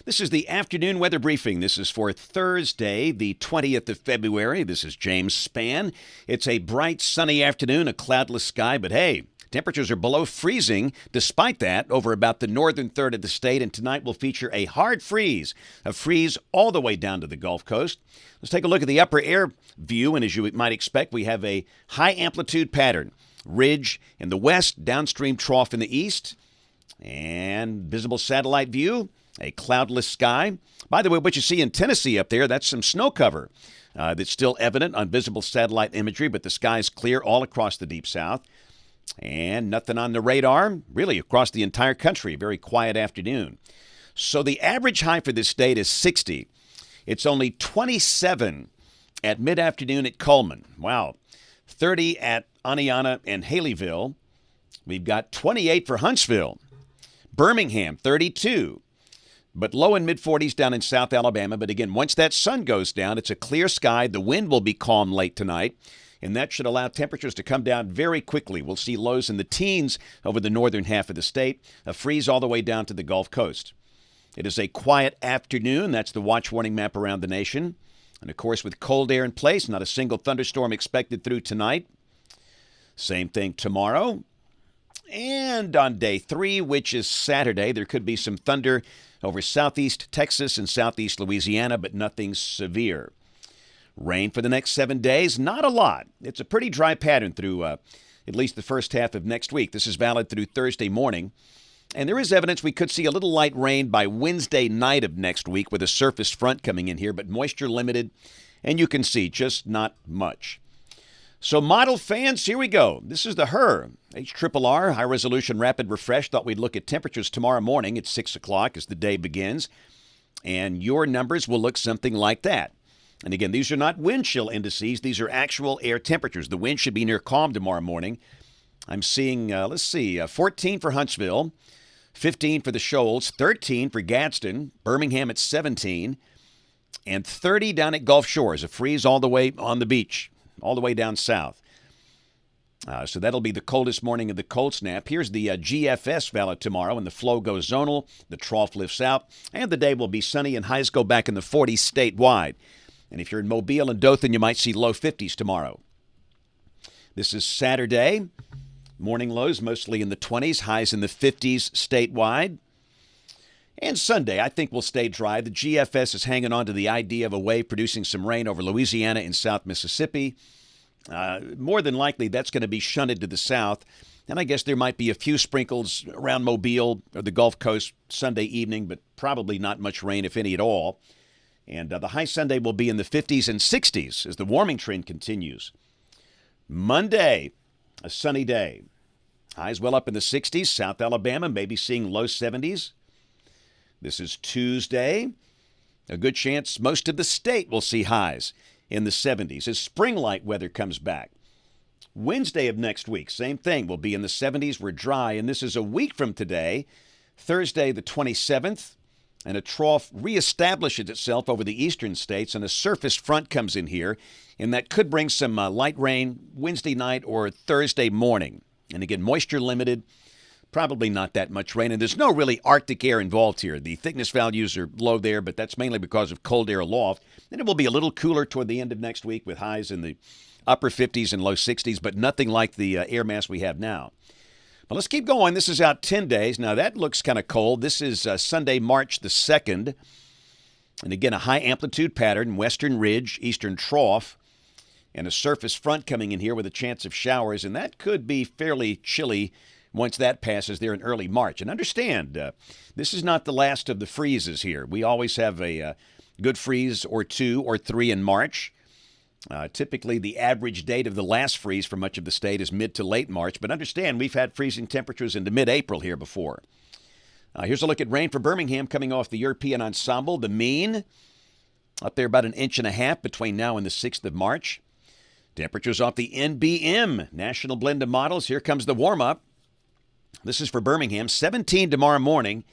This is the afternoon weather briefing. This is for Thursday, the 20th of February. This is James Spann. It's a bright, sunny afternoon, a cloudless sky, but hey, temperatures are below freezing despite that over about the northern third of the state, and tonight will feature a hard freeze, a freeze all the way down to the Gulf Coast. Let's take a look at the upper air view, and as you might expect, we have a high amplitude pattern. Ridge in the west, downstream trough in the east, and visible satellite view, a cloudless sky. By the way, what you see in Tennessee up there, that's some snow cover that's still evident on visible satellite imagery, but the sky is clear all across the deep south. And nothing on the radar, really across the entire country. Very quiet afternoon. So the average high for this state is 60. It's only 27 at mid-afternoon at Coleman. Wow. 30 at Aniana and Haleyville. We've got 28 for Huntsville. Birmingham, 32. But low and mid-40s down in South Alabama. But again, once that sun goes down, it's a clear sky. The wind will be calm late tonight, and that should allow temperatures to come down very quickly. We'll see lows in the teens over the northern half of the state, a freeze all the way down to the Gulf Coast. It is a quiet afternoon. That's the watch warning map around the nation. And, of course, with cold air in place, not a single thunderstorm expected through tonight. Same thing tomorrow. And on day 3, which is Saturday, there could be some thunder over southeast Texas and southeast Louisiana, but nothing severe. Rain for the next 7 days, not a lot. It's a pretty dry pattern through at least the first half of next week. This is valid through Thursday morning. And there is evidence we could see a little light rain by Wednesday night of next week with a surface front coming in here, but moisture limited, and you can see just not much. So model fans, here we go. This is the HRR, HRRR, High Resolution Rapid Refresh. Thought we'd look at temperatures tomorrow morning at 6 o'clock as the day begins. And your numbers will look something like that. And again, these are not wind chill indices. These are actual air temperatures. The wind should be near calm tomorrow morning. I'm seeing, 14 for Huntsville, 15 for the Shoals, 13 for Gadsden, Birmingham at 17, and 30 down at Gulf Shores, a freeze all the way on the beach, all the way down south. So that'll be the coldest morning of the cold snap. Here's the GFS valid tomorrow, and the flow goes zonal, the trough lifts out, and the day will be sunny, and highs go back in the 40s statewide. And if you're in Mobile and Dothan, you might see low 50s tomorrow. This is Saturday. Morning lows mostly in the 20s, highs in the 50s statewide. And Sunday, I think will stay dry. The GFS is hanging on to the idea of a wave producing some rain over Louisiana and South Mississippi. More than likely, that's going to be shunted to the south. And I guess there might be a few sprinkles around Mobile or the Gulf Coast Sunday evening, but probably not much rain, if any at all. And the high Sunday will be in the 50s and 60s as the warming trend continues. Monday, a sunny day. Highs well up in the 60s. South Alabama maybe seeing low 70s. This is Tuesday. A good chance most of the state will see highs in the 70s as spring-like weather comes back. Wednesday of next week, same thing. We'll be in the 70s. We're dry, and this is a week from today, Thursday the 27th. And a trough reestablishes itself over the eastern states, and a surface front comes in here, and that could bring some light rain Wednesday night or Thursday morning. And again, moisture limited, probably not that much rain, and there's no really Arctic air involved here. The thickness values are low there, but that's mainly because of cold air aloft. And it will be a little cooler toward the end of next week with highs in the upper 50s and low 60s, but nothing like the air mass we have now. But let's keep going. This is out 10 days. Now, that looks kind of cold. This is Sunday, March the 2nd. And again, a high amplitude pattern, western ridge, eastern trough, and a surface front coming in here with a chance of showers. And that could be fairly chilly once that passes there in early March. And understand, this is not the last of the freezes here. We always have a good freeze or 2 or 3 in March. Typically, the average date of the last freeze for much of the state is mid to late March. But understand, we've had freezing temperatures into mid-April here before. Here's a look at rain for Birmingham coming off the European ensemble. The mean up there about 1.5 inches between now and the 6th of March. Temperatures off the NBM, National Blend of Models. Here comes the warm-up. This is for Birmingham. 17 tomorrow morning.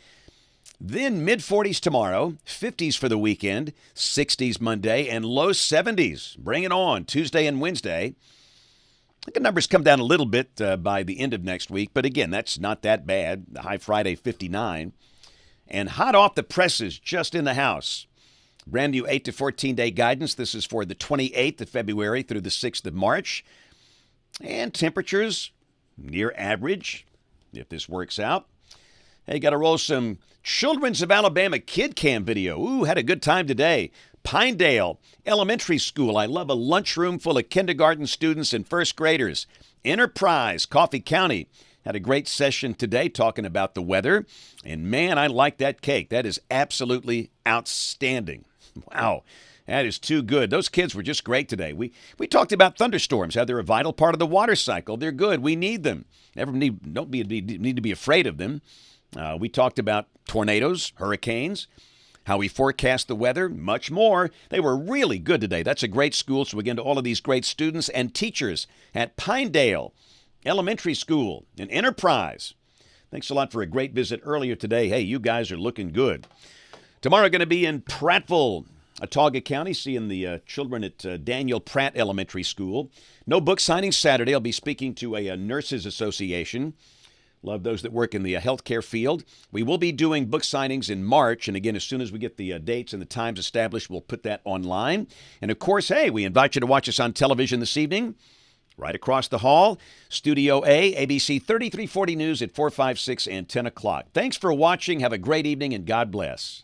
Then mid-40s tomorrow, 50s for the weekend, 60s Monday, and low 70s. Bring it on Tuesday and Wednesday. I think the numbers come down a little bit by the end of next week, but again, that's not that bad. The high Friday, 59. And hot off the presses, just in the house. Brand new 8 to 14 day guidance. This is for the 28th of February through the 6th of March. And temperatures near average, if this works out. Hey, got to roll some Children's of Alabama Kid Cam video. Ooh, had a good time today. Pinedale Elementary School. I love a lunchroom full of kindergarten students and first graders. Enterprise, Coffee County. Had a great session today talking about the weather. And man, I like that cake. That is absolutely outstanding. Wow, that is too good. Those kids were just great today. We talked about thunderstorms, how they're a vital part of the water cycle. They're good. We need them. Don't need to be afraid of them. We talked about tornadoes, hurricanes, how we forecast the weather, much more. They were really good today. That's a great school. So again, to all of these great students and teachers at Pinedale Elementary School and Enterprise. Thanks a lot for a great visit earlier today. Hey, you guys are looking good. Tomorrow going to be in Prattville, Autauga County, seeing the children at Daniel Pratt Elementary School. No book signing Saturday. I'll be speaking to a nurses association. Love those that work in the healthcare field. We will be doing book signings in March. And again, as soon as we get the dates and the times established, we'll put that online. And of course, hey, we invite you to watch us on television this evening. Right across the hall, Studio A, ABC 3340 News at 4, 5, 6, and 10 o'clock. Thanks for watching. Have a great evening, and God bless.